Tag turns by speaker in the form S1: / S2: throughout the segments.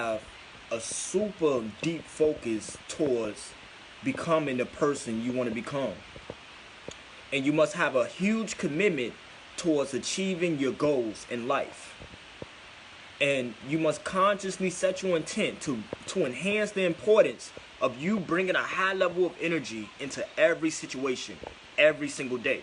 S1: have a super deep focus towards becoming the person you want to become. And you must have a huge commitment towards achieving your goals in life. And you must consciously set your intent to enhance the importance of you bringing a high level of energy into every situation, every single day.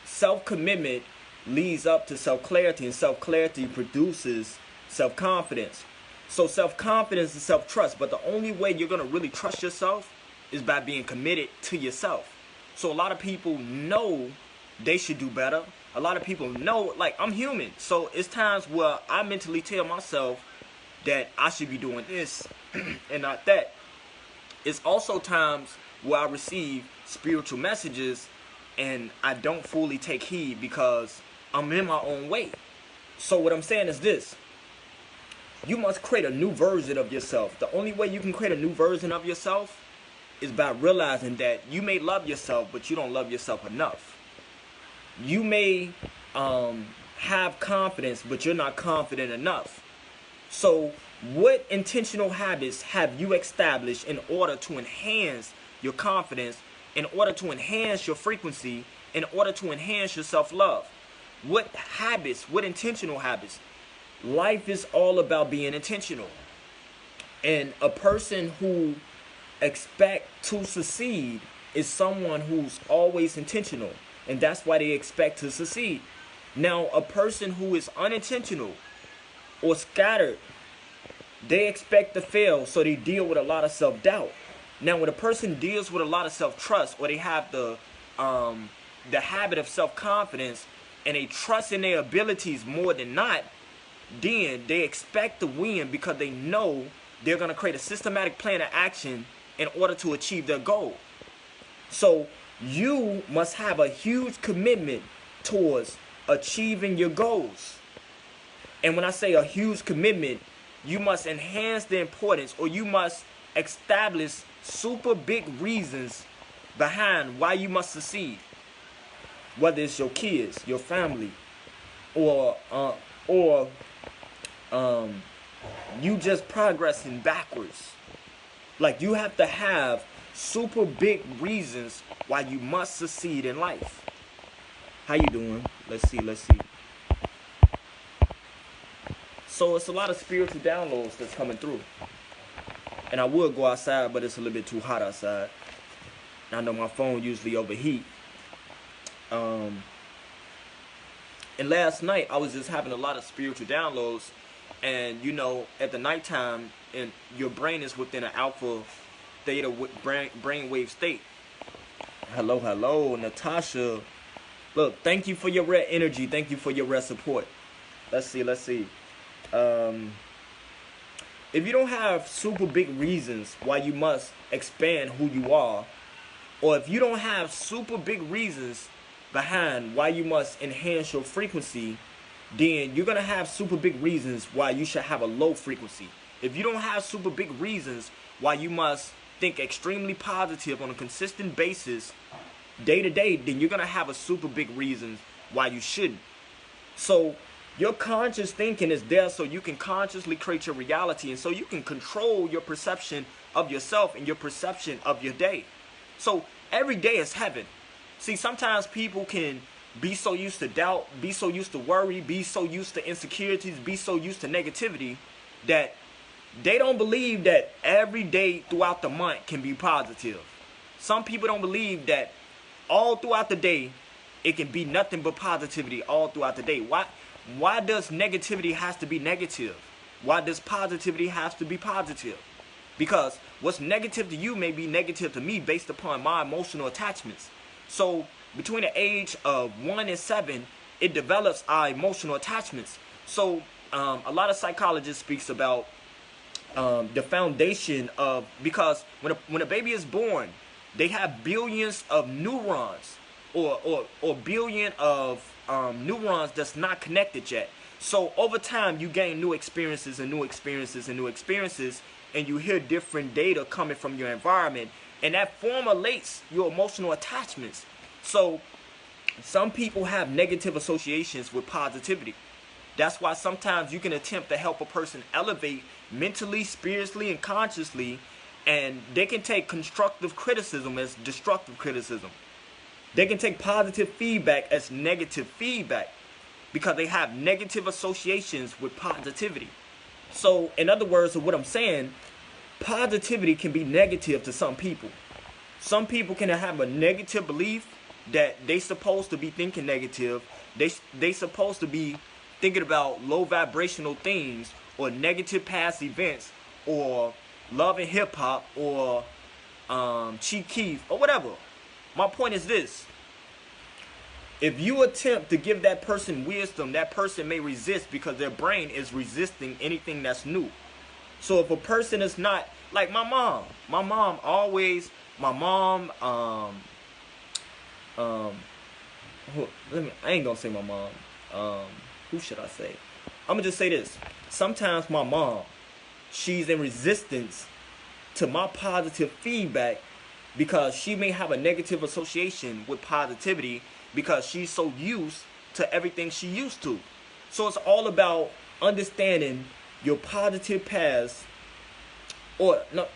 S1: Self-commitment leads up to self-clarity, and self-clarity produces self-confidence. So self-confidence is self-trust, but the only way you're going to really trust yourself is by being committed to yourself. So a lot of people know they should do better. A lot of people know, like, I'm human. So it's times where I mentally tell myself that I should be doing this and not that. It's also times where I receive spiritual messages and I don't fully take heed because I'm in my own way. So what I'm saying is this: you must create a new version of yourself. The only way you can create a new version of yourself is by realizing that you may love yourself, but you don't love yourself enough. You may have confidence, but you're not confident enough. So what intentional habits have you established in order to enhance your confidence, in order to enhance your frequency, in order to enhance your self-love? What habits, what intentional habits? Life is all about being intentional. And a person who expects to succeed is someone who's always intentional. And that's why they expect to succeed. Now, a person who is unintentional or scattered, they expect to fail, so they deal with a lot of self-doubt. Now, when a person deals with a lot of self-trust, or they have the habit of self-confidence, and they trust in their abilities more than not, then they expect to win because they know they're going to create a systematic plan of action in order to achieve their goal. So you must have a huge commitment towards achieving your goals. And when I say a huge commitment, you must enhance the importance, or you must establish super big reasons behind why you must succeed. Whether it's your kids, your family, or you just progressing backwards. Like, you have to have super big reasons why you must succeed in life. How you doing? Let's see. So it's a lot of spiritual downloads that's coming through. And I would go outside, but it's a little bit too hot outside. I know my phone usually overheat. And last night I was just having a lot of spiritual downloads. And you know, at the nighttime, and your brain is within an alpha theta brainwave state. Hello, Natasha. Look, thank you for your red energy. Thank you for your red support. Let's see. If you don't have super big reasons why you must expand who you are, or if you don't have super big reasons behind why you must enhance your frequency, then you're going to have super big reasons why you should have a low frequency. If you don't have super big reasons why you must think extremely positive on a consistent basis, day to day, then you're going to have a super big reason why you shouldn't. So your conscious thinking is there so you can consciously create your reality, and so you can control your perception of yourself and your perception of your day. So every day is heaven. See, sometimes people can be so used to doubt, be so used to worry, be so used to insecurities, be so used to negativity that they don't believe that every day throughout the month can be positive. Some people don't believe that all throughout the day it can be nothing but positivity all throughout the day. Why does negativity has to be negative? Why does positivity have to be positive? Because what's negative to you may be negative to me based upon my emotional attachments. So between the age of 1 and 7, it develops our emotional attachments. So a lot of psychologists speaks about the foundation of, because when a baby is born, they have billions of neurons, or billion of neurons that's not connected yet. So over time, you gain new experiences and new experiences and new experiences, and you hear different data coming from your environment, and that formulates your emotional attachments. So some people have negative associations with positivity. That's why sometimes you can attempt to help a person elevate mentally, spiritually, and consciously, and they can take constructive criticism as destructive criticism. They can take positive feedback as negative feedback because they have negative associations with positivity. So, in other words of what I'm saying, positivity can be negative to some people. Some people can have a negative belief that they supposed to be thinking negative. They supposed to be thinking about low vibrational things or negative past events or love and hip hop or Chief Keef or whatever. My point is this. If you attempt to give that person wisdom, that person may resist because their brain is resisting anything that's new. So if a person is not, like my mom always, I ain't gonna say my mom. Who should I say? I'm gonna just say this. Sometimes my mom, she's in resistance to my positive feedback because she may have a negative association with positivity because she's so used to everything she used to. So it's all about understanding your positive past, or no,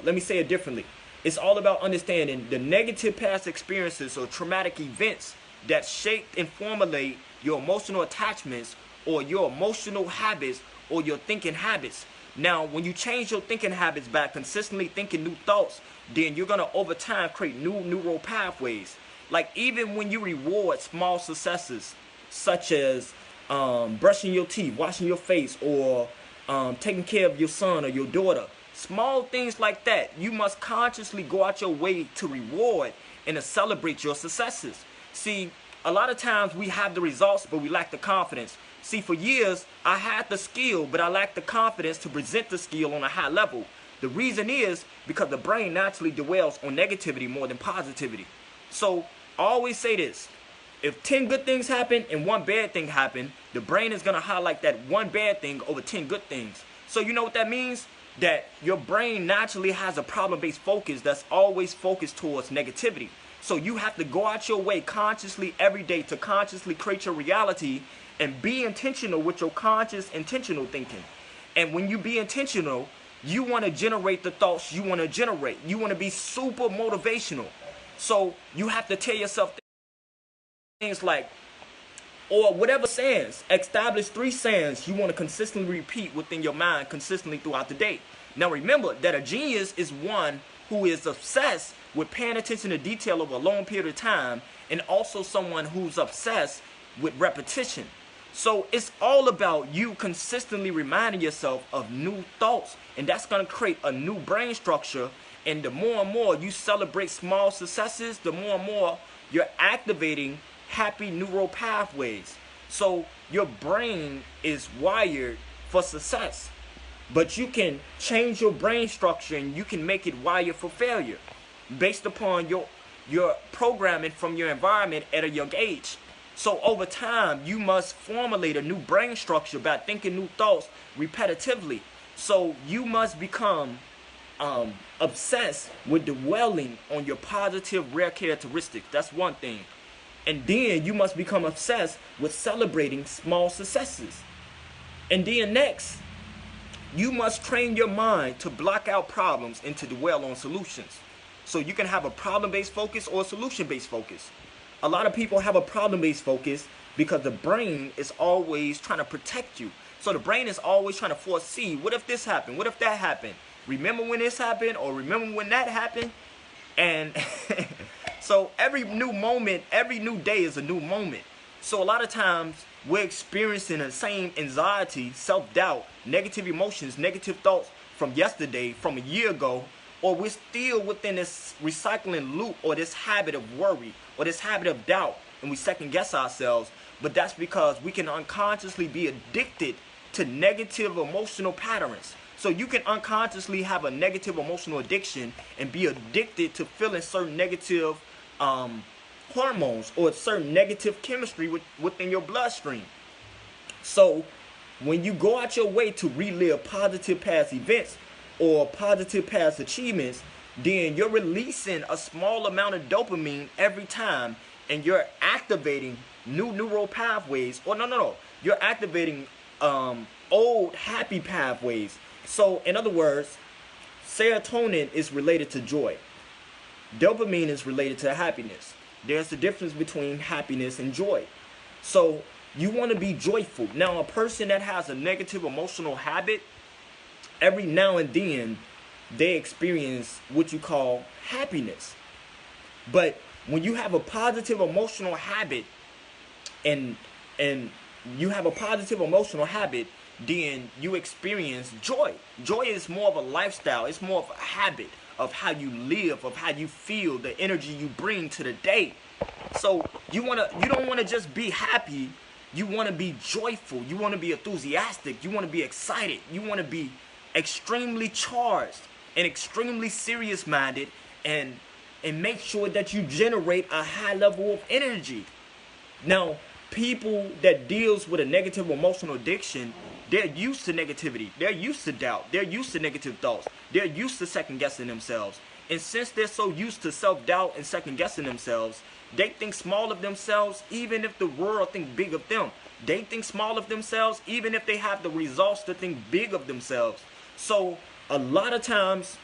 S1: let me say it differently. It's all about understanding the negative past experiences or traumatic events that shaped and formulate your emotional attachments or your emotional habits or your thinking habits. Now, when you change your thinking habits by consistently thinking new thoughts, then you're going to over time create new neural pathways. Like even when you reward small successes, such as brushing your teeth, washing your face, or taking care of your son or your daughter, small things like that, you must consciously go out your way to reward and to celebrate your successes. See, a lot of times we have the results, but we lack the confidence. See, for years, I had the skill, but I lacked the confidence to present the skill on a high level. The reason is because the brain naturally dwells on negativity more than positivity. So I always say this. If 10 good things happen and 1 bad thing happen, the brain is going to highlight that 1 bad thing over 10 good things. So you know what that means? That your brain naturally has a problem-based focus that's always focused towards negativity. So you have to go out your way consciously every day to consciously create your reality and be intentional with your conscious intentional thinking. And when you be intentional, you want to generate the thoughts you want to generate. You want to be super motivational. So you have to tell yourself things like, or whatever sayings, establish 3 sayings you want to consistently repeat within your mind consistently throughout the day. Now remember that a genius is one who is obsessed with paying attention to detail over a long period of time, and also someone who's obsessed with repetition. So it's all about you consistently reminding yourself of new thoughts, and that's going to create a new brain structure. And the more and more you celebrate small successes, the more and more you're activating happy neural pathways. So your brain is wired for success, but you can change your brain structure and you can make it wired for failure based upon your programming from your environment at a young age. So over time, you must formulate a new brain structure by thinking new thoughts repetitively. So you must become obsessed with dwelling on your positive rare characteristics. That's one thing. And then you must become obsessed with celebrating small successes. And then next, you must train your mind to block out problems and to dwell on solutions. So you can have a problem-based focus or a solution-based focus. A lot of people have a problem-based focus because the brain is always trying to protect you. So the brain is always trying to foresee, what if this happened? What if that happened? Remember when this happened, or remember when that happened? And so every new moment, every new day is a new moment. So a lot of times we're experiencing the same anxiety, self-doubt, negative emotions, negative thoughts from yesterday, from a year ago, or we're still within this recycling loop or this habit of worry or this habit of doubt, and we second guess ourselves. But that's because we can unconsciously be addicted to negative emotional patterns. So you can unconsciously have a negative emotional addiction and be addicted to feeling certain negative hormones or certain negative chemistry within your bloodstream. So when you go out your way to relive positive past events or positive past achievements, then you're releasing a small amount of dopamine every time, and you're activating new neural pathways. Or no. you're activating old happy pathways. So in other words, serotonin is related to joy. Dopamine is related to happiness. There's a difference between happiness and joy. So you want to be joyful. Now, a person that has a negative emotional habit, every now and then they experience what you call happiness. But when you have a positive emotional habit and you have a positive emotional habit, then you experience joy. Joy is more of a lifestyle. It's more of a habit of how you live, of how you feel, the energy you bring to the day. So you don't want to just be happy. You want to be joyful. You want to be enthusiastic. You want to be excited. You want to be extremely charged and extremely serious minded, and make sure that you generate a high level of energy. Now, people that deals with a negative emotional addiction, they're used to negativity. They're used to doubt. They're used to negative thoughts. They're used to second guessing themselves. And since they're so used to self-doubt and second guessing themselves, they think small of themselves even if the world think big of them. They think small of themselves even if they have the results to think big of themselves. So a lot of times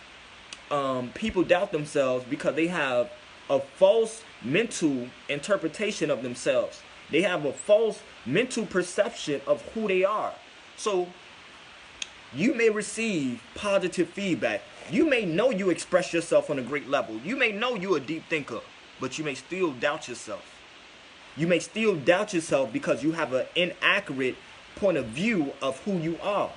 S1: people doubt themselves because they have a false mental interpretation of themselves. They have a false mental perception of who they are. So you may receive positive feedback. You may know you express yourself on a great level. You may know you're a deep thinker, but you may still doubt yourself. You may still doubt yourself because you have an inaccurate point of view of who you are.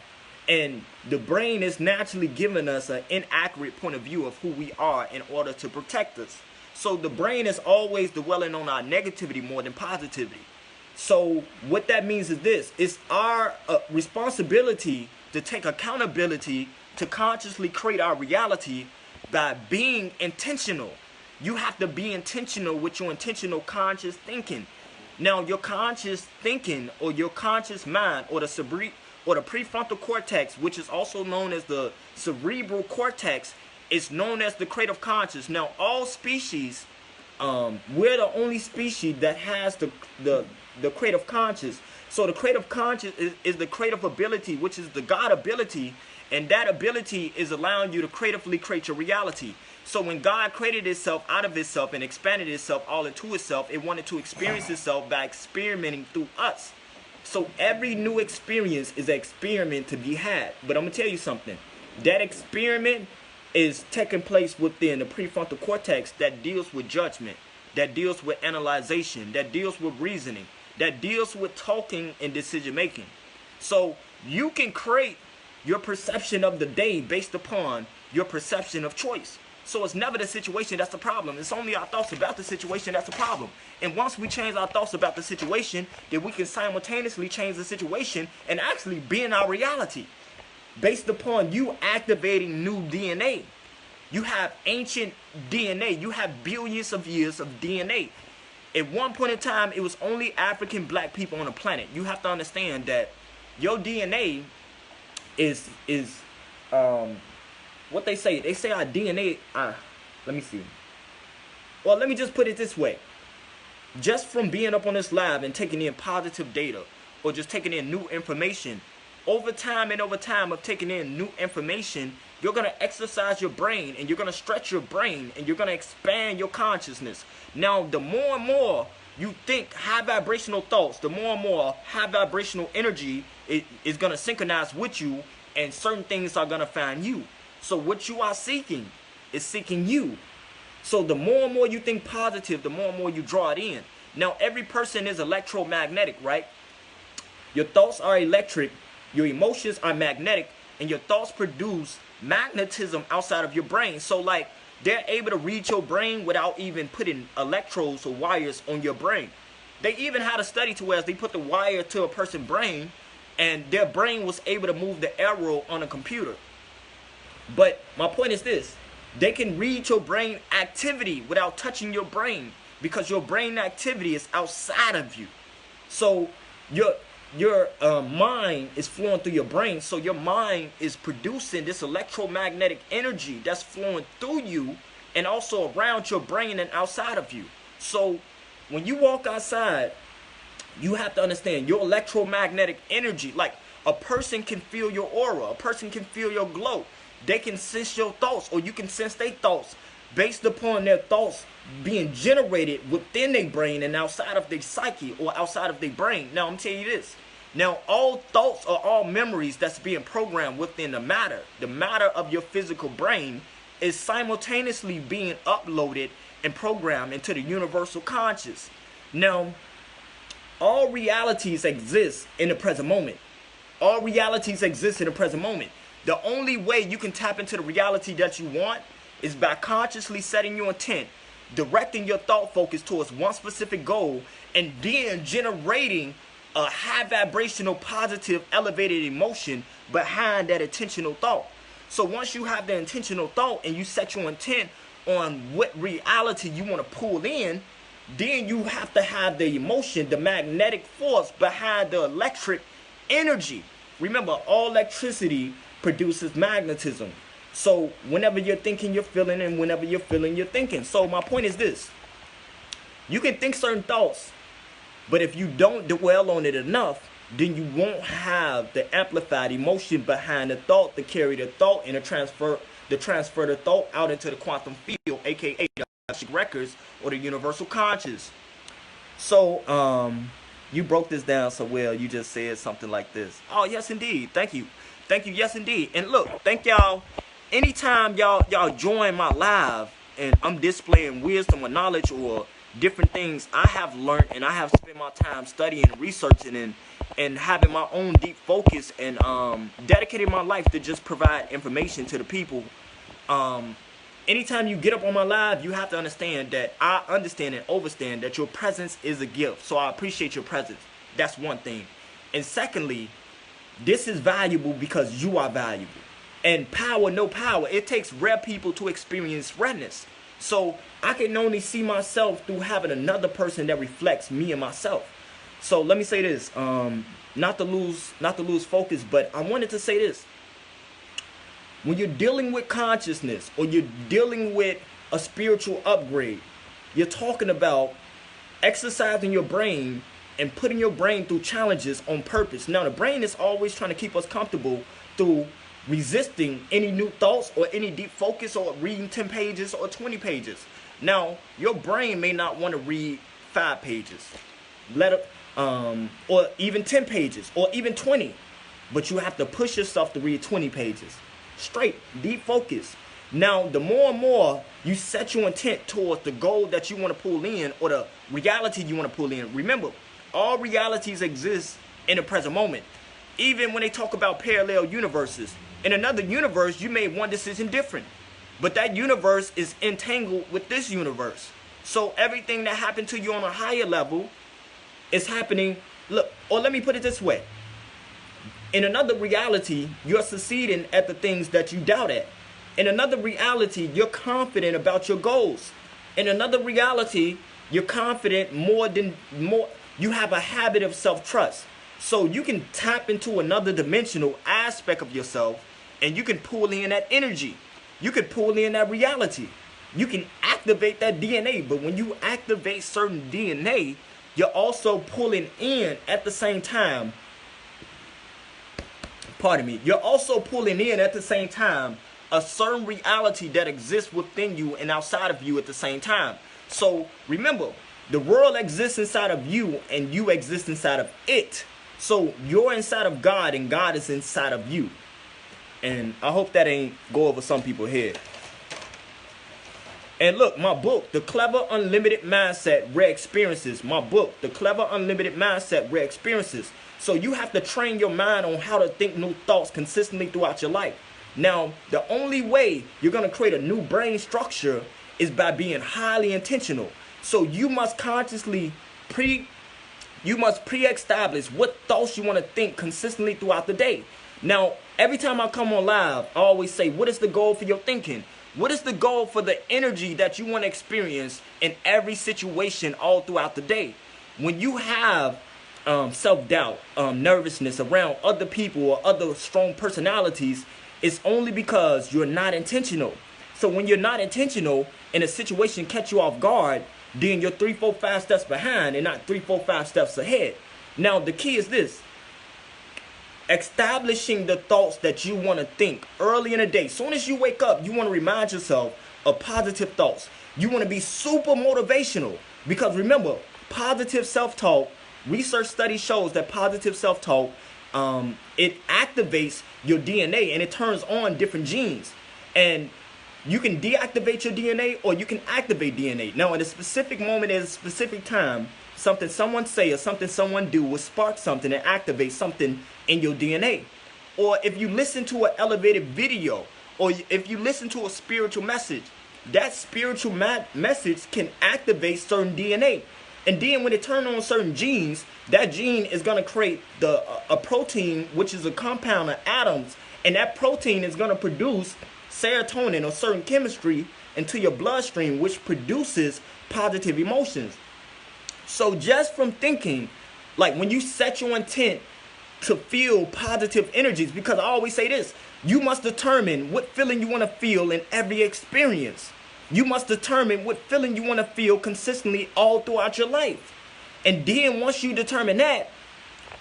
S1: And the brain is naturally giving us an inaccurate point of view of who we are in order to protect us. So the brain is always dwelling on our negativity more than positivity. So what that means is this: it's our responsibility to take accountability to consciously create our reality by being intentional. You have to be intentional with your intentional conscious thinking. Now, your conscious thinking, or your conscious mind, or the prefrontal cortex, which is also known as the cerebral cortex, is known as the creative conscious. Now, all species, we're the only species that has the creative conscious. So the creative conscious is the creative ability, which is the God ability, and that ability is allowing you to creatively create your reality. So when God created itself out of itself and expanded itself all into itself, it wanted to experience itself by experimenting through us. So every new experience is an experiment to be had. But I'm going to tell you something. That experiment is taking place within the prefrontal cortex that deals with judgment, that deals with analyzation, that deals with reasoning, that deals with talking and decision making. So you can create your perception of the day based upon your perception of choice. So it's never the situation that's the problem. It's only our thoughts about the situation that's the problem. And once we change our thoughts about the situation, then we can simultaneously change the situation and actually be in our reality. Based upon you activating new DNA. You have ancient DNA. You have billions of years of DNA. At one point in time, it was only African black people on the planet. You have to understand that your DNA is what they say. They say our DNA, let me see. Well, let me just put it this way. Just from being up on this lab and taking in positive data, or just taking in new information, over time of taking in new information, you're going to exercise your brain, and you're going to stretch your brain, and you're going to expand your consciousness. Now, the more and more you think high vibrational thoughts, the more and more high vibrational energy is going to synchronize with you, and certain things are going to find you. So what you are seeking is seeking you. So the more and more you think positive, the more and more you draw it in. Now, every person is electromagnetic, right? Your thoughts are electric, your emotions are magnetic, and your thoughts produce magnetism outside of your brain. So like, they're able to read your brain without even putting electrodes or wires on your brain. They even had a study to where they put the wire to a person's brain, and their brain was able to move the arrow on a computer. But my point is this: they can read your brain activity without touching your brain, because your brain activity is outside of you. So your mind is flowing through your brain. So your mind is producing this electromagnetic energy that's flowing through you and also around your brain and outside of you. So when you walk outside, You have to understand your electromagnetic energy. Like, a person can feel your aura, a person can feel your glow. They can sense your thoughts, or you can sense their thoughts based upon their thoughts being generated within their brain and outside of their psyche or outside of their brain. Now, I'm telling you this. Now, all thoughts or all memories that's being programmed within the matter of your physical brain is simultaneously being uploaded and programmed into the universal conscious. Now, all realities exist in the present moment. All realities exist in the present moment. The only way you can tap into the reality that you want is by consciously setting your intent, directing your thought focus towards one specific goal, and then generating a high vibrational, positive, elevated emotion behind that intentional thought. So once you have the intentional thought and you set your intent on what reality you want to pull in, then you have to have the emotion, the magnetic force behind the electric energy. Remember, all electricity produces magnetism. So whenever you're thinking, you're feeling, and whenever you're feeling, you're thinking. So my point is this. You can think certain thoughts, but if you don't dwell on it enough, then you won't have the amplified emotion behind the thought to carry the thought and to transfer the thought out into the quantum field, aka the Akashic records or the universal conscious. So you broke this down so well. You just said something like this. Oh, yes, indeed. Thank you. Thank you. Yes, indeed. And look, thank y'all. Anytime y'all join my live and I'm displaying wisdom or knowledge or different things I have learned, and I have spent my time studying, researching, and having my own deep focus, and dedicating my life to just provide information to the people. Anytime you get up on my live, you have to understand that I understand and understand that your presence is a gift. So I appreciate your presence. That's one thing. And secondly, this is valuable because you are valuable. And power, no power. It takes rare people to experience rareness. So I can only see myself through having another person that reflects me and myself. So let me say this, not to lose focus, but I wanted to say this. When you're dealing with consciousness or you're dealing with a spiritual upgrade, you're talking about exercising your brain and putting your brain through challenges on purpose. Now, the brain is always trying to keep us comfortable through resisting any new thoughts or any deep focus or reading 10 pages or 20 pages. Now, your brain may not want to read 5 pages, or even 10 pages or even 20, but you have to push yourself to read 20 pages. Straight, deep focus. Now, the more and more you set your intent towards the goal that you want to pull in or the reality you want to pull in, remember, all realities exist in the present moment. Even when they talk about parallel universes, in another universe, you made one decision different, but that universe is entangled with this universe. So everything that happened to you on a higher level is happening. Look, or let me put it this way. In another reality, you're succeeding at the things that you doubt at. In another reality, you're confident about your goals. In another reality, you're confident more. You have a habit of self-trust. So you can tap into another dimensional aspect of yourself, and you can pull in that energy. You can pull in that reality. You can activate that DNA. But when you activate certain DNA, you're also pulling in at the same time. Pardon me. You're also pulling in at the same time a certain reality that exists within you and outside of you at the same time. So remember, the world exists inside of you and you exist inside of it. So you're inside of God and God is inside of you. And I hope that ain't go over some people's head. And look, my book, The Clever Unlimited Mindset, Rare Experiences. My book, The Clever Unlimited Mindset, Rare Experiences. So you have to train your mind on how to think new thoughts consistently throughout your life. Now, the only way you're going to create a new brain structure is by being highly intentional. So you must consciously pre-establish what thoughts you want to think consistently throughout the day. Now, every time I come on live, I always say, what is the goal for your thinking? What is the goal for the energy that you want to experience in every situation all throughout the day? When you have self-doubt, nervousness around other people or other strong personalities, it's only because you're not intentional. So when you're not intentional and a situation catch you off guard, then you're 3, 4, 5 steps behind and not 3, 4, 5 steps ahead. Now, the key is this: establishing the thoughts that you want to think early in the day. Soon as you wake up, you want to remind yourself of positive thoughts. You want to be super motivational, because remember, positive self-talk, research study shows that positive self-talk, it activates your DNA and it turns on different genes. And you can deactivate your DNA or you can activate DNA. Now, in a specific moment, at a specific time, something someone say or something someone do will spark something and activate something in your DNA. Or if you listen to an elevated video, or if you listen to a spiritual message, that spiritual message can activate certain DNA. And then when it turns on certain genes, that gene is going to create a protein, which is a compound of atoms. And that protein is going to produce serotonin or certain chemistry into your bloodstream, which produces positive emotions. So just from thinking, like when you set your intent to feel positive energies, because I always say this, you must determine what feeling you want to feel in every experience. You must determine what feeling you want to feel consistently all throughout your life. And then once you determine that,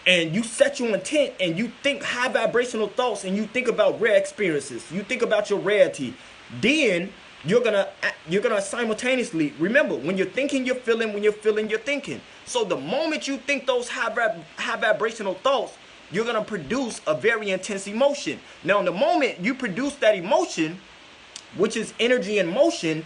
S1: and you set your intent and you think high vibrational thoughts and you think about rare experiences, you think about your rarity, then you're gonna simultaneously, remember, when you're thinking, you're feeling, when you're feeling, you're thinking. So the moment you think those high vibrational thoughts, you're gonna produce a very intense emotion. Now, in the moment you produce that emotion, which is energy in motion,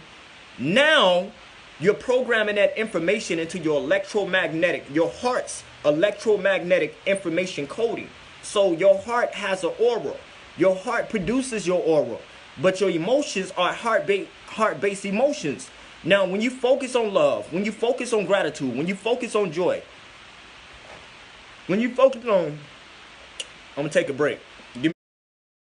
S1: now you're programming that information into your your heart's electromagnetic information coding. So your heart has an aura. Your heart produces your aura, but your emotions are heart-based emotions. Now, when you focus on love, when you focus on gratitude, when you focus on joy, when you focus on, I'm gonna take a break.